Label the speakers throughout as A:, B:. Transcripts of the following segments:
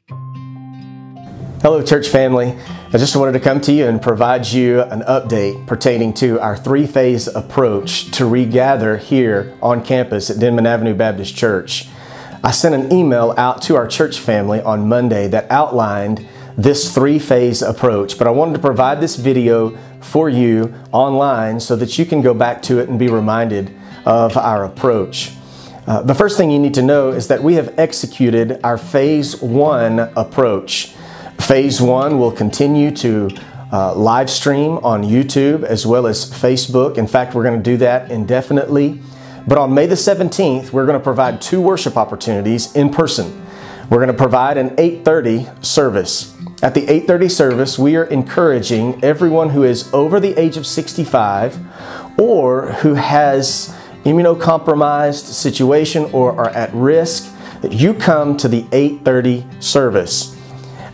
A: Hello, church family. I just wanted to come to you and provide you an update pertaining to our three-phase approach to regather here on campus at Denman Avenue Baptist Church. I sent an email out to our church family on Monday that outlined this three-phase approach, but I wanted to provide this video for you online so that you can go back to it and be reminded of our approach. The first thing you need to know is that we have executed our phase one approach. Phase one will continue to live stream on YouTube as well as Facebook. In fact, we're going to do that indefinitely. But on May the 17th, we're going to provide two worship opportunities in person. We're going to provide an 8:30 service. At the 8:30 service, we are encouraging everyone who is over the age of 65 or who has immunocompromised situation or are at risk that you come to the 8:30 service.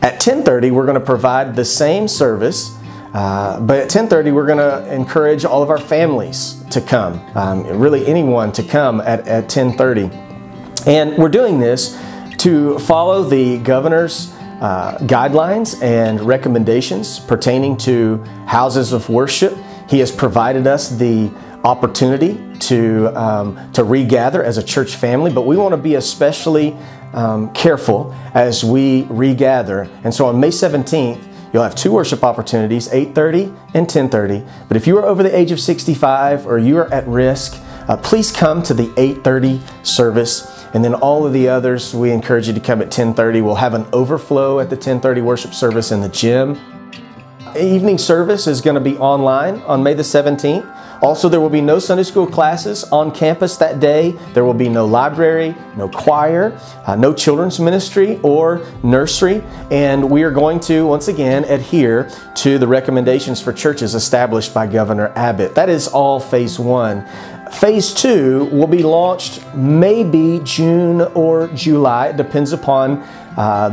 A: At 10:30, we're going to provide the same service, but at 10:30, we're going to encourage all of our families to come, really anyone to come at 10:30. And we're doing this to follow the governor's guidelines and recommendations pertaining to houses of worship. He has provided us the opportunity to regather as a church family, but we want to be especially careful as we regather. And so on May 17th, you'll have two worship opportunities, 8:30 and 10:30. But if you are over the age of 65 or you are at risk, please come to the 8:30 service. And then all of the others, we encourage you to come at 10:30. We'll have an overflow at the 10:30 worship service in the gym. Evening service is going to be online on May the 17th. Also, there will be no Sunday school classes on campus that day. There will be no library, no choir, no children's ministry or nursery. And we are going to, once again, adhere to the recommendations for churches established by Governor Abbott. That is all phase one. Phase two will be launched maybe June or July. It depends upon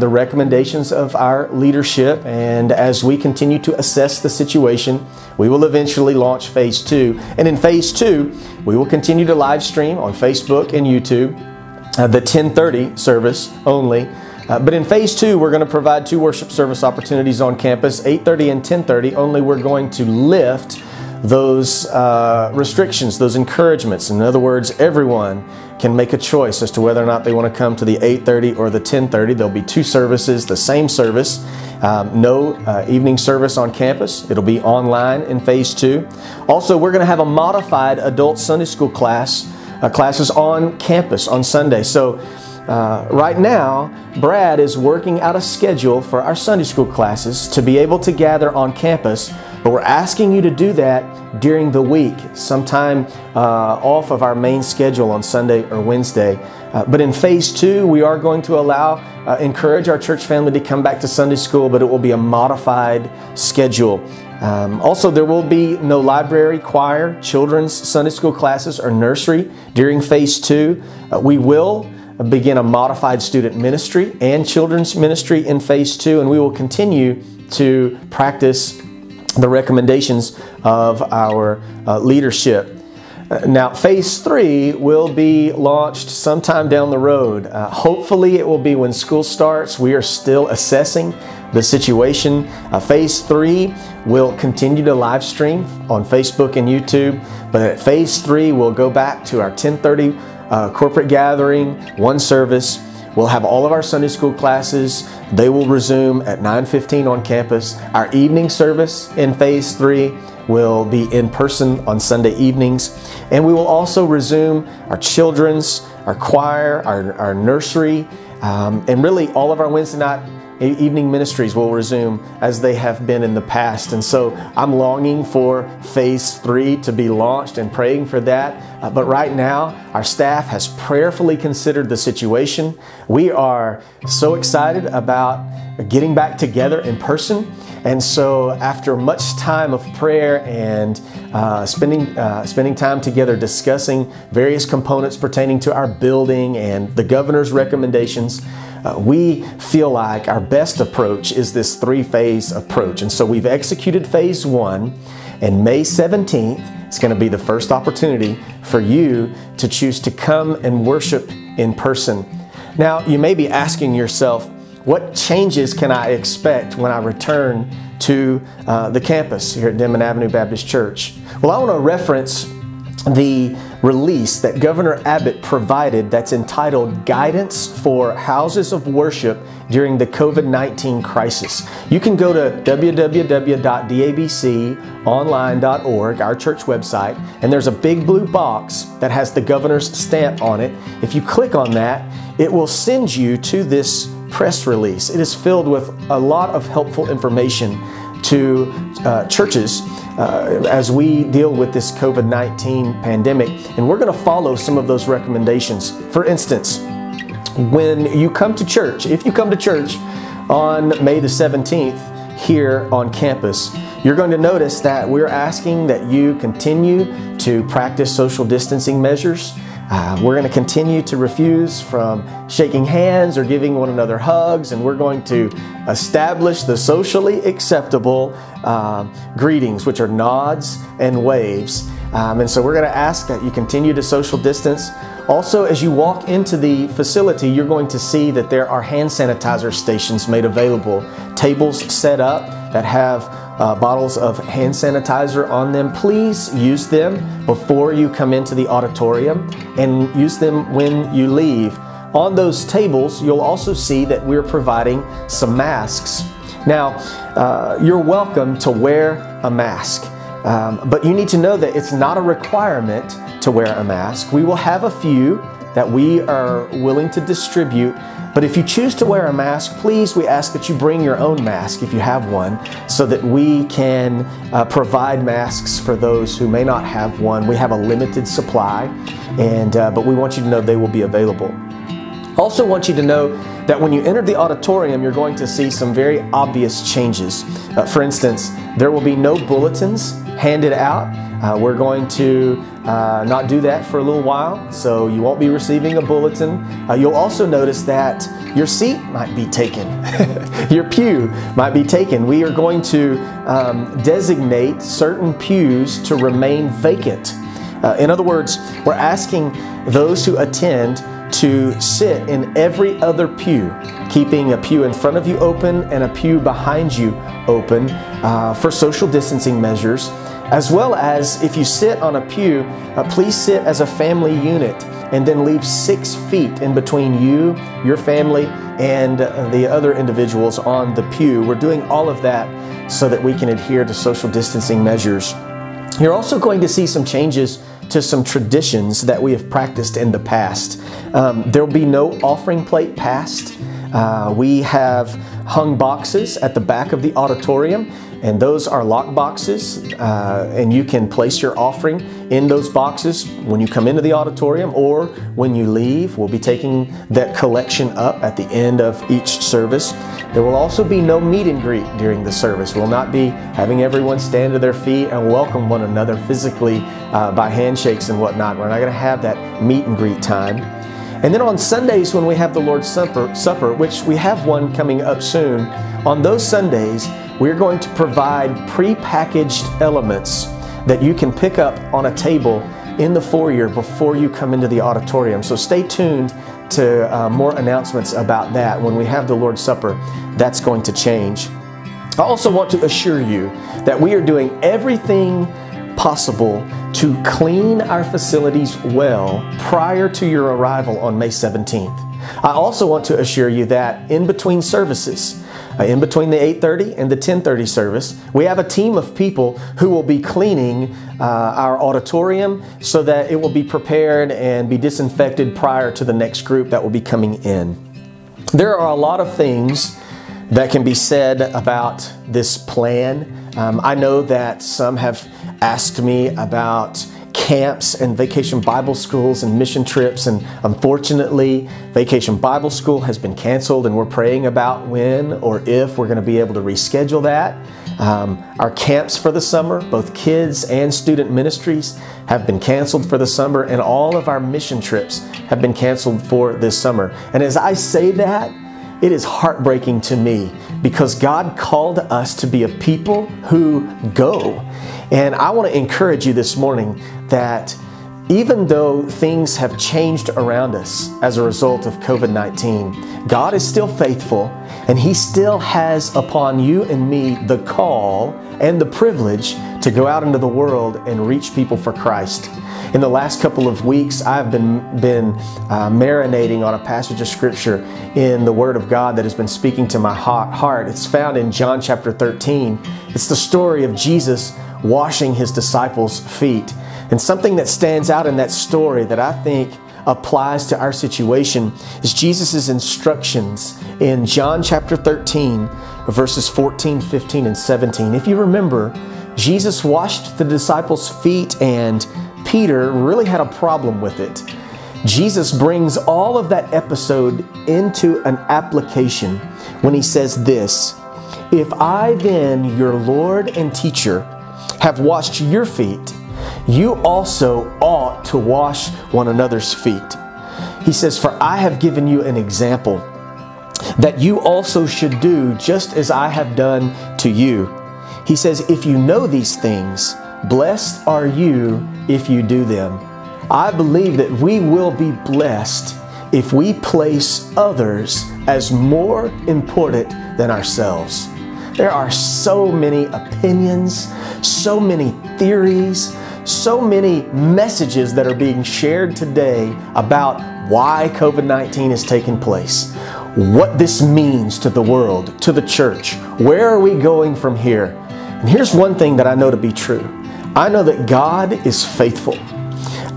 A: the recommendations of our leadership, and as we continue to assess the situation, we will eventually launch phase two. And in phase two, we will continue to live stream on Facebook and YouTube, the 10:30 service only. But in phase two, we're going to provide two worship service opportunities on campus, 8:30 and 10:30, only we're going to lift those restrictions, those encouragements. In other words, everyone can make a choice as to whether or not they want to come to the 8:30 or the 10:30. There'll be two services, the same service. No evening service on campus. It'll be online in phase two. Also, we're going to have a modified adult Sunday school classes on campus on Sunday. So right now, Brad is working out a schedule for our Sunday school classes to be able to gather on campus, but we're asking you to do that during the week, sometime off of our main schedule on Sunday or Wednesday. But in phase two, we are going to encourage our church family to come back to Sunday school, but it will be a modified schedule. Also, there will be no library, choir, children's Sunday school classes, or nursery during phase two. We will begin a modified student ministry and children's ministry in phase two, and we will continue to practice the recommendations of our leadership. Now, phase three will be launched sometime down the road. Hopefully, it will be when school starts. We are still assessing the situation. Phase three will continue to live stream on Facebook and YouTube, but at phase three, we'll go back to our 10:30 corporate gathering, one service. We'll have all of our Sunday school classes. They will resume at 9:15 on campus. Our evening service in phase three will be in person on Sunday evenings. And we will also resume our children's, our choir, our nursery, and really all of our Wednesday night evening ministries will resume as they have been in the past. And so I'm longing for phase three to be launched and praying for that. But right now, our staff has prayerfully considered the situation. We are so excited about getting back together in person. And so after much time of prayer and spending time together discussing various components pertaining to our building and the governor's recommendations, we feel like our best approach is this three-phase approach. And so we've executed phase one, and May 17th is going to be the first opportunity for you to choose to come and worship in person. Now, you may be asking yourself, what changes can I expect when I return to the campus here at Denman Avenue Baptist Church? Well, I want to reference the release that Governor Abbott provided that's entitled Guidance for Houses of Worship During the COVID-19 Crisis. You can go to www.dabconline.org, our church website, and there's a big blue box that has the governor's stamp on it. If you click on that, it will send you to this press release. It is filled with a lot of helpful information to churches as we deal with this COVID-19 pandemic, and we're going to follow some of those recommendations. For instance, when you come to church, if you come to church on May the 17th here on campus, you're going to notice that we're asking that you continue to practice social distancing measures. We're going to continue to refuse from shaking hands or giving one another hugs, and we're going to establish the socially acceptable greetings, which are nods and waves. And so we're going to ask that you continue to social distance. Also, as you walk into the facility, you're going to see that there are hand sanitizer stations made available, tables set up that have bottles of hand sanitizer on them. Please use them before you come into the auditorium and use them when you leave. On those tables, you'll also see that we're providing some masks. Now, you're welcome to wear a mask, but you need to know that it's not a requirement to wear a mask. We will have a few that we are willing to distribute. But if you choose to wear a mask, please, we ask that you bring your own mask if you have one, so that we can provide masks for those who may not have one. We have a limited supply, but we want you to know they will be available. Also want you to know that when you enter the auditorium, you're going to see some very obvious changes. For instance, there will be no bulletins handed out. We're going to not do that for a little while, so you won't be receiving a bulletin. You'll also notice that your seat might be taken. Your pew might be taken. We are going to designate certain pews to remain vacant. In other words, we're asking those who attend to sit in every other pew, keeping a pew in front of you open and a pew behind you open for social distancing measures. As well as, if you sit on a pew, please sit as a family unit and then leave 6 feet in between you, your family, and the other individuals on the pew. We're doing all of that so that we can adhere to social distancing measures. You're also going to see some changes to some traditions that we have practiced in the past. There will be no offering plate passed. We have hung boxes at the back of the auditorium, and those are lock boxes, and you can place your offering in those boxes when you come into the auditorium or when you leave. We'll be taking that collection up at the end of each service. There will also be no meet and greet during the service. We'll not be having everyone stand to their feet and welcome one another physically by handshakes and whatnot. We're not going to have that meet and greet time. And then on Sundays, when we have the Lord's Supper, which we have one coming up soon, on those Sundays, we're going to provide pre-packaged elements that you can pick up on a table in the foyer before you come into the auditorium. So stay tuned to more announcements about that. When we have the Lord's Supper, that's going to change. I also want to assure you that we are doing everything possible to clean our facilities well prior to your arrival on May 17th. I also want to assure you that in between services, in between the 8:30 and the 10:30 service, we have a team of people who will be cleaning our auditorium so that it will be prepared and be disinfected prior to the next group that will be coming in. There are a lot of things that can be said about this plan. I know that some have asked me about camps and vacation Bible schools and mission trips, and unfortunately Vacation Bible School has been canceled, and we're praying about when or if we're going to be able to reschedule that. Our camps for the summer, both kids and student ministries, have been canceled for the summer, and all of our mission trips have been canceled for this summer. And as I say that, it is heartbreaking to me, because God called us to be a people who go. And I want to encourage you this morning that even though things have changed around us as a result of COVID-19, God is still faithful, And He still has upon you and me the call and the privilege to go out into the world and reach people for Christ. In the last couple of weeks, I've been marinating on a passage of Scripture in the Word of God that has been speaking to my heart. It's found in John chapter 13. It's the story of Jesus washing His disciples' feet. And something that stands out in that story that I think applies to our situation is Jesus' instructions in John chapter 13, verses 14, 15, and 17. If you remember, Jesus washed the disciples' feet and Peter really had a problem with it. Jesus brings all of that episode into an application when He says this, "If I then, your Lord and teacher, have washed your feet, you also ought to wash one another's feet." He says, "For I have given you an example that you also should do just as I have done to you." He says, "If you know these things, blessed are you if you do them." I believe that we will be blessed if we place others as more important than ourselves. There are so many opinions, so many theories, so many messages that are being shared today about why COVID-19 is taking place, what this means to the world, to the church, where are we going from here? And here's one thing that I know to be true. I know that God is faithful.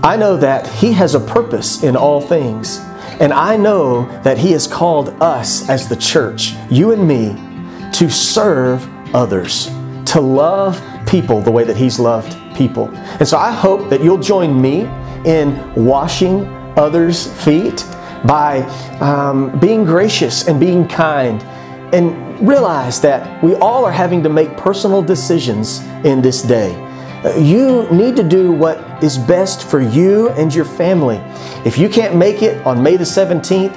A: I know that He has a purpose in all things. And I know that He has called us as the church, you and me, to serve others, to love people the way that He's loved people. And so I hope that you'll join me in washing others' feet by being gracious and being kind, and realize that we all are having to make personal decisions in this day. You need to do what is best for you and your family. If you can't make it on May the 17th,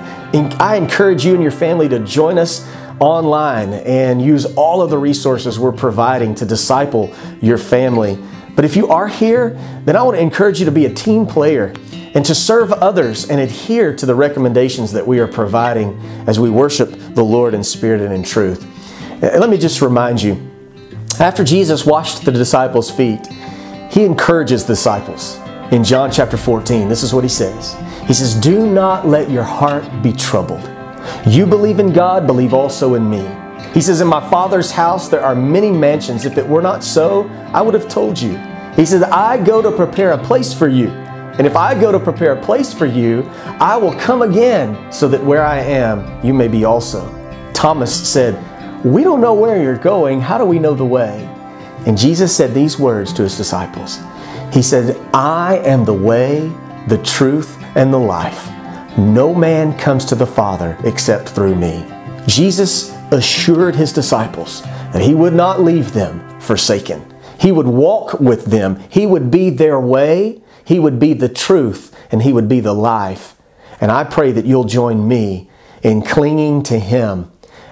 A: I encourage you and your family to join us online and use all of the resources we're providing to disciple your family. But if you are here, then I want to encourage you to be a team player and to serve others and adhere to the recommendations that we are providing as we worship the Lord in spirit and in truth. Let me just remind you, after Jesus washed the disciples' feet, He encourages the disciples. In John chapter 14, this is what He says. He says, "Do not let your heart be troubled. You believe in God, believe also in me." He says, "In my Father's house there are many mansions. If it were not so, I would have told you." He says, "I go to prepare a place for you. And if I go to prepare a place for you, I will come again so that where I am, you may be also." Thomas said, "We don't know where you're going. How do we know the way?" And Jesus said these words to His disciples. He said, "I am the way, the truth, and the life. No man comes to the Father except through me." Jesus assured His disciples that He would not leave them forsaken. He would walk with them. He would be their way. He would be the truth, and He would be the life. And I pray that you'll join me in clinging to Him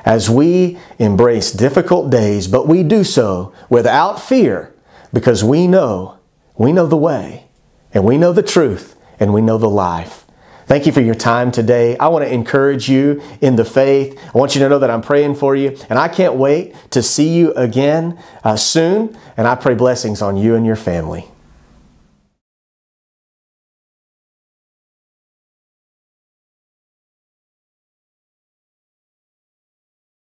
A: as we embrace difficult days, but we do so without fear, because we know the way, and we know the truth, and we know the life. Thank you for your time today. I want to encourage you in the faith. I want you to know that I'm praying for you, and I can't wait to see you again soon, and I pray blessings on you and your family.